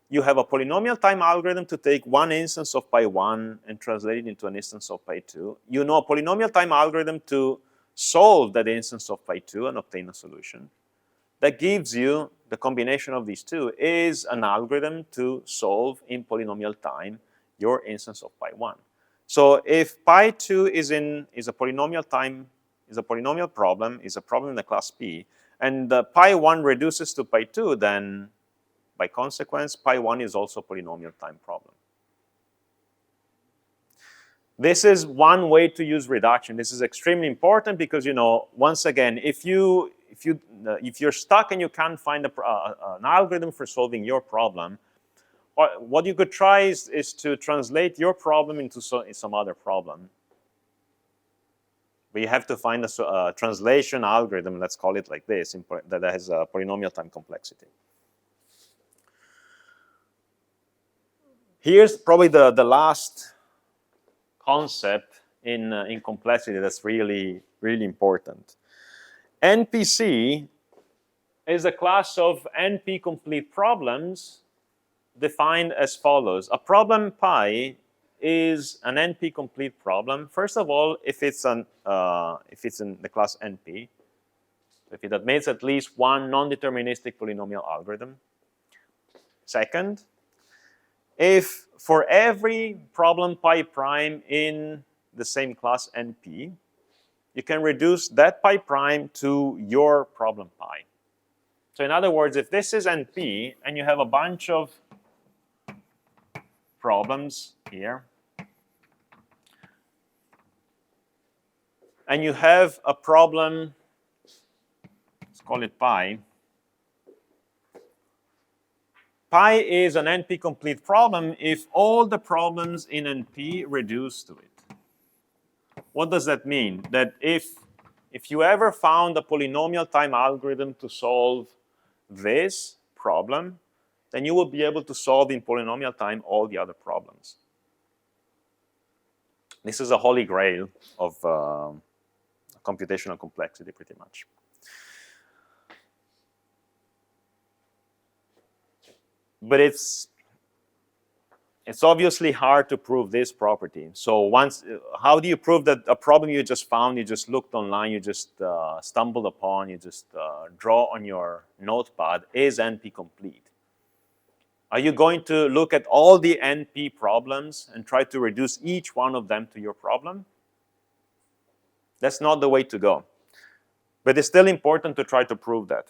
You have a polynomial time algorithm to take one instance of pi 1 and translate it into an instance of pi 2. You know a polynomial time algorithm to solve that instance of pi 2 and obtain a solution. That gives you, the combination of these two is an algorithm to solve in polynomial time your instance of pi 1. So if pi 2 is a polynomial time, is a polynomial problem, is a problem in the class P, and pi 1 reduces to pi 2, then by consequence, pi 1 is also a polynomial time problem. This is one way to use reduction. This is extremely important because, once again, if you're stuck and you can't find an algorithm for solving your problem, what you could try is to translate your problem into some other problem. But you have to find a translation algorithm, let's call it like this, that has a polynomial time complexity. Here's probably the last concept in complexity that's really, really important. NPC is a class of NP-complete problems defined as follows. A problem pi is an NP-complete problem. First of all, if it's in the class NP, if it admits at least one non-deterministic polynomial algorithm. Second, if for every problem pi prime in the same class NP, you can reduce that pi prime to your problem pi. So in other words, if this is NP and you have a bunch of problems here, and you have a problem, let's call it pi. Pi is an NP-complete problem if all the problems in NP reduce to it. What does that mean? That if you ever found a polynomial time algorithm to solve this problem, then you will be able to solve in polynomial time all the other problems. This is a holy grail of computational complexity, pretty much. But it's obviously hard to prove this property. So how do you prove that a problem you just found, you just looked online, you just stumbled upon, you just draw on your notepad is NP-complete? Are you going to look at all the NP problems and try to reduce each one of them to your problem? That's not the way to go. But it's still important to try to prove that.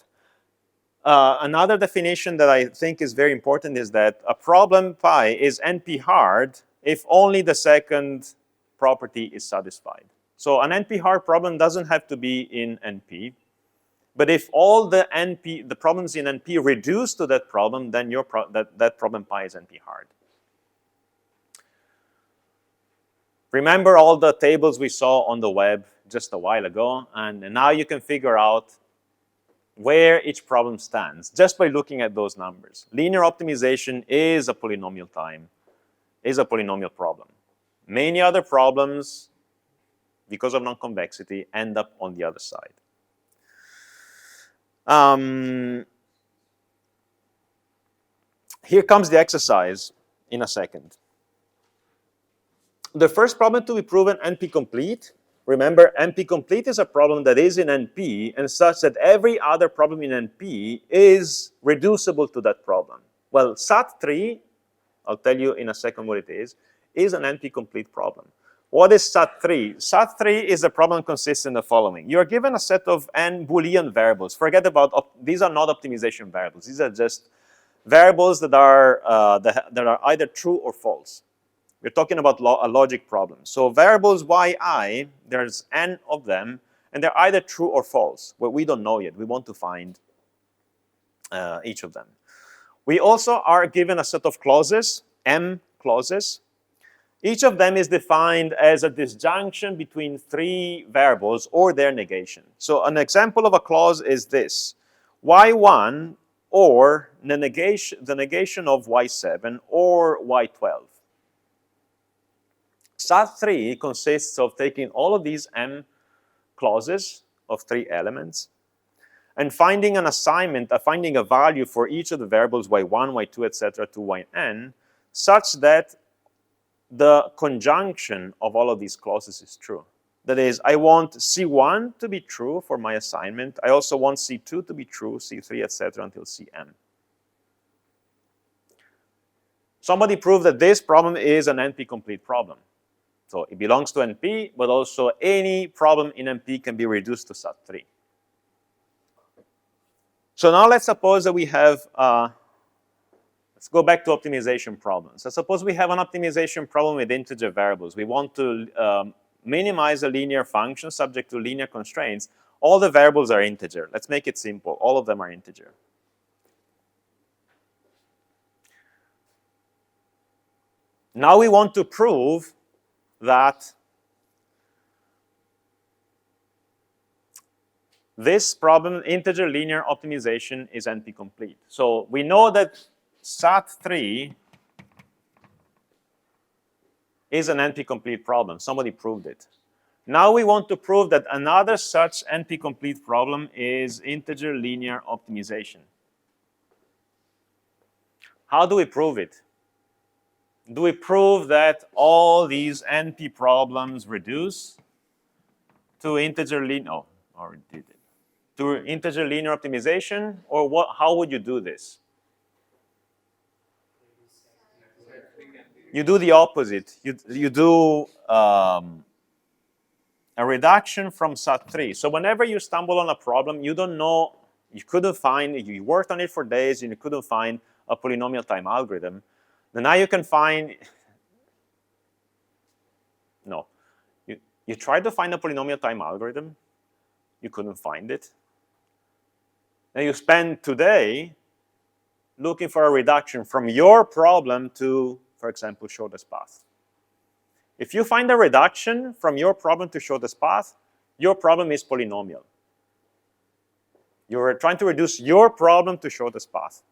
Another definition that I think is very important is that a problem pi is NP-hard if only the second property is satisfied. So an NP-hard problem doesn't have to be in NP. But if all the problems in NP reduce to that problem, then that problem pi is NP-hard. Remember all the tables we saw on the web just a while ago, and now you can figure out where each problem stands just by looking at those numbers. Linear optimization is a polynomial problem. Many other problems, because of non-convexity, end up on the other side. Here comes the exercise in a second. The first problem to be proven NP-complete. Remember, NP-complete is a problem that is in NP and such that every other problem in NP is reducible to that problem. Well, SAT3, I'll tell you in a second what it is an NP-complete problem. What is SAT3? SAT3 is a problem consists in the following. You're given a set of n Boolean variables. Forget about, these are not optimization variables. These are just variables that are either true or false. We're talking about a logic problem. So variables yi, there's n of them, and they're either true or false. Well, we don't know yet. We want to find each of them. We also are given a set of clauses, m clauses. Each of them is defined as a disjunction between three variables or their negation. So an example of a clause is this: y1 or the negation of y7 or y12. SAT3 consists of taking all of these m clauses of three elements and finding an assignment, finding a value for each of the variables y1, y2, etc. to yn, such that the conjunction of all of these clauses is true. That is, I want C1 to be true for my assignment. I also want C2 to be true, C3, etc. until Cm. Somebody proved that this problem is an NP-complete problem. So it belongs to NP, but also any problem in NP can be reduced to SAT3. So now let's suppose that we have, let's go back to optimization problems. So suppose we have an optimization problem with integer variables. We want to minimize a linear function subject to linear constraints. All the variables are integer. Let's make it simple. All of them are integer. Now we want to prove that this problem, integer linear optimization, is NP-complete. So we know that SAT3 is an NP-complete problem. Somebody proved it. Now we want to prove that another such NP-complete problem is integer linear optimization. How do we prove it? Do we prove that all these NP problems reduce to integer linear? Oh, or did it? To integer linear optimization? Or what? How would you do this? You do the opposite. You do a reduction from SAT3. So whenever you stumble on a problem, you don't know, you couldn't find, you worked on it for days and you couldn't find a polynomial time algorithm. Then now you can find, no, you tried to find a polynomial time algorithm, you couldn't find it. Then you spend today looking for a reduction from your problem to, for example, shortest path. If you find a reduction from your problem to shortest path, your problem is polynomial. You're trying to reduce your problem to shortest path.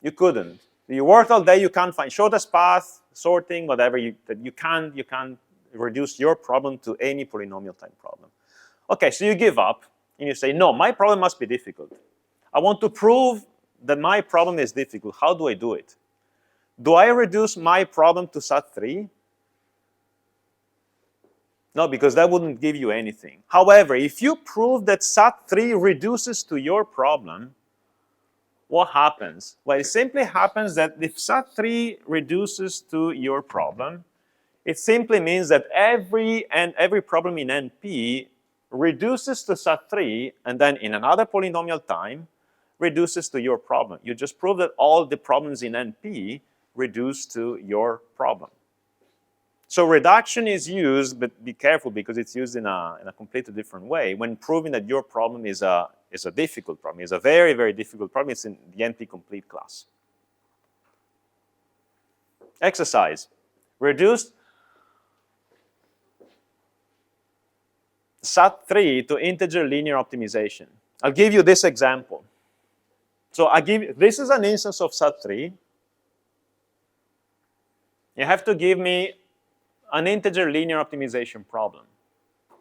You couldn't. You worked all day, you can't find shortest path, sorting, whatever, that you can't reduce your problem to any polynomial time problem. Okay, so you give up, and you say, no, my problem must be difficult. I want to prove that my problem is difficult. How do I do it? Do I reduce my problem to SAT3? No, because that wouldn't give you anything. However, if you prove that SAT3 reduces to your problem, what happens? Well, it simply happens that if SAT3 reduces to your problem, it simply means that every problem in NP reduces to SAT3, and then in another polynomial time, reduces to your problem. You just prove that all the problems in NP reduce to your problem. So reduction is used, but be careful because it's used in a completely different way when proving that your problem is a difficult problem, is a very, very difficult problem. It's in the NP complete class. Exercise. Reduce SAT3 to integer linear optimization. I'll give you this example. So this is an instance of SAT3. You have to give me an integer linear optimization problem,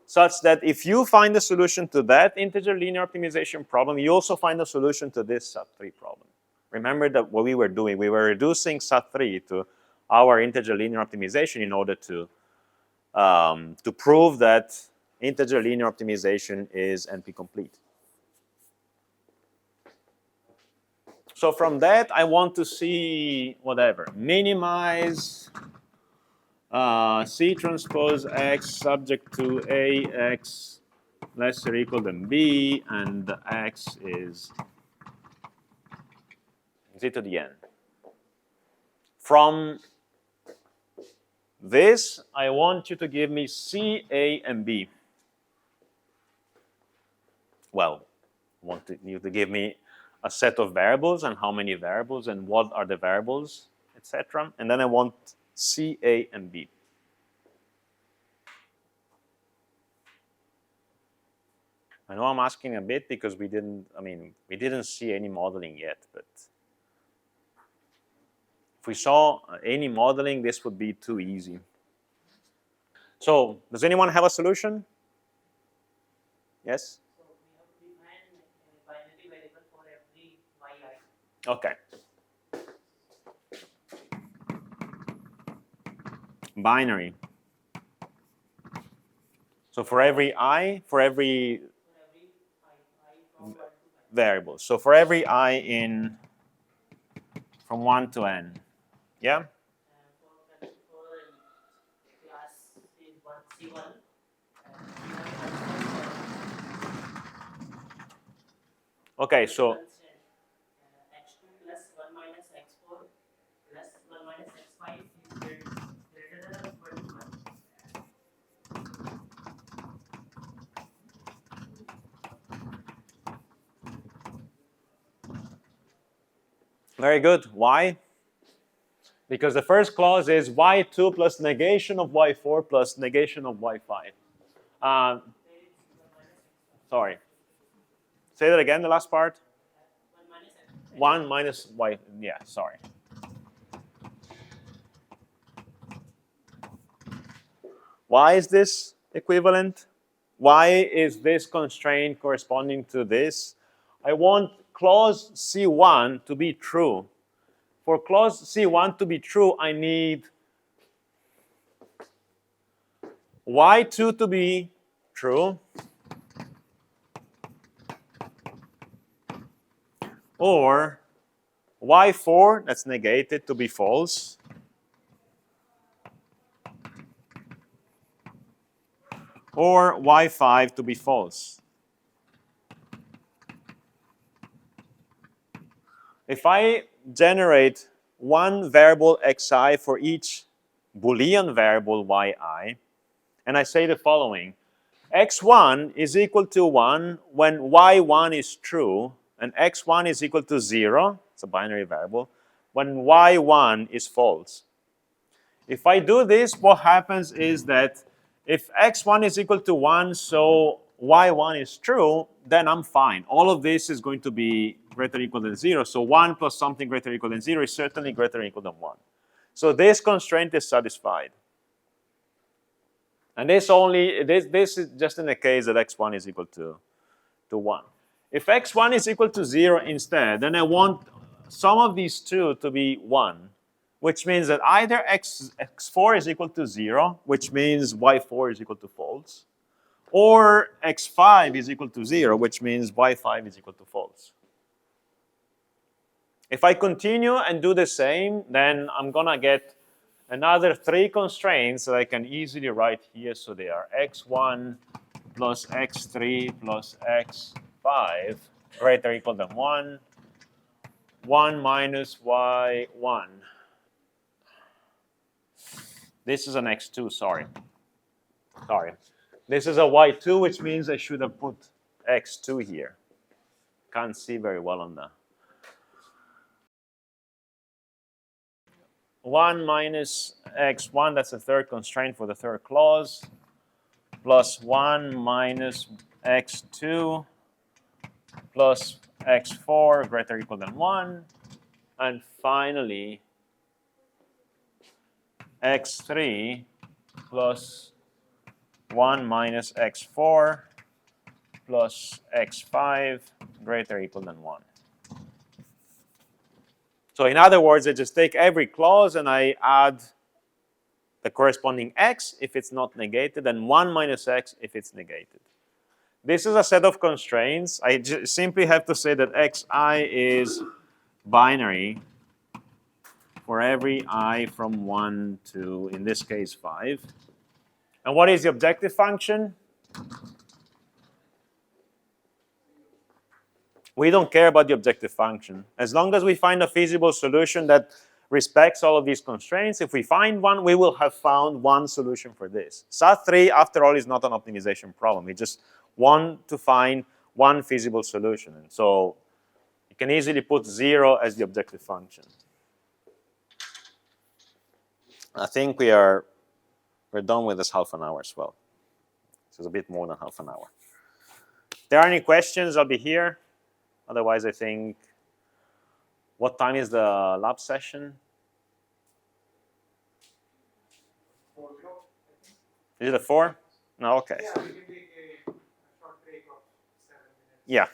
such that if you find a solution to that integer linear optimization problem, you also find a solution to this SAT3 problem. Remember that what we were doing, we were reducing SAT3 to our integer linear optimization in order to prove that integer linear optimization is NP complete. So from that, I want to see whatever, minimize C transpose X subject to AX less or equal than B, and the X is Z to the N. From this, I want you to give me C, A, and B. Well, I want you to give me a set of variables and how many variables and what are the variables, etc. And then I want C, A, and B. I know I'm asking a bit because we didn't see any modeling yet, but if we saw any modeling, this would be too easy. So, does anyone have a solution? Yes?
So we have defined a binary variable for every yi.
Okay. Binary. So for every I, for every
from 1 to n.
variable. So for every I in from 1 to n. Yeah?
For class is C1,
Okay, so
x2 plus 1 minus x4 plus 1 minus x5 is greater than or equal to 1.
very good. Why? Because the first clause is y2 plus negation of y4 plus negation of y5. Sorry. Say that again, the last part. 1 minus y. Yeah, sorry. Why is this equivalent? Why is this constraint corresponding to this? I want clause C1 to be true. For clause C1 to be true, I need y2 to be true, or y4, that's negated, to be false, or y5 to be false. If I generate one variable xi for each Boolean variable yi, and I say the following, x1 is equal to 1 when y1 is true, and x1 is equal to 0, it's a binary variable, when y1 is false. If I do this, what happens is that if x1 is equal to 1, so y1 is true, then I'm fine. All of this is going to be greater or equal than 0. So 1 plus something greater or equal than 0 is certainly greater or equal than 1. So this constraint is satisfied. And this is just in the case that x1 is equal to 1. If x1 is equal to 0 instead, then I want some of these two to be 1, which means that either x4 is equal to 0, which means y4 is equal to false, or x5 is equal to 0, which means y5 is equal to false. If I continue and do the same, then I'm going to get another 3 constraints that I can easily write here. So they are x1 plus x3 plus x5 greater or equal than 1, 1 minus y1. This is an x2, sorry. This is a y2, which means I should have put x2 here. Can't see very well on that. 1 minus x1, that's the third constraint for the third clause, plus 1 minus x2 plus x4 greater or equal than 1. And finally, x3 plus 1 minus x4 plus x5 greater or equal than 1. So in other words, I just take every clause and I add the corresponding x if it's not negated, and 1 minus x if it's negated. This is a set of constraints. I simply have to say that xi is binary for every I from 1 to, in this case, 5. And what is the objective function? We don't care about the objective function. As long as we find a feasible solution that respects all of these constraints, if we find one, we will have found one solution for this. SAT3, after all, is not an optimization problem. We just want to find one feasible solution. And so you can easily put 0 as the objective function. I think we're done with this half an hour as well. This is a bit more than half an hour. If there are any questions, I'll be here. Otherwise, I think, what time is the lab session?
4 o'clock.
Is it at 4? No, okay.
Yeah, we can take a short break of 7 minutes.
Yeah.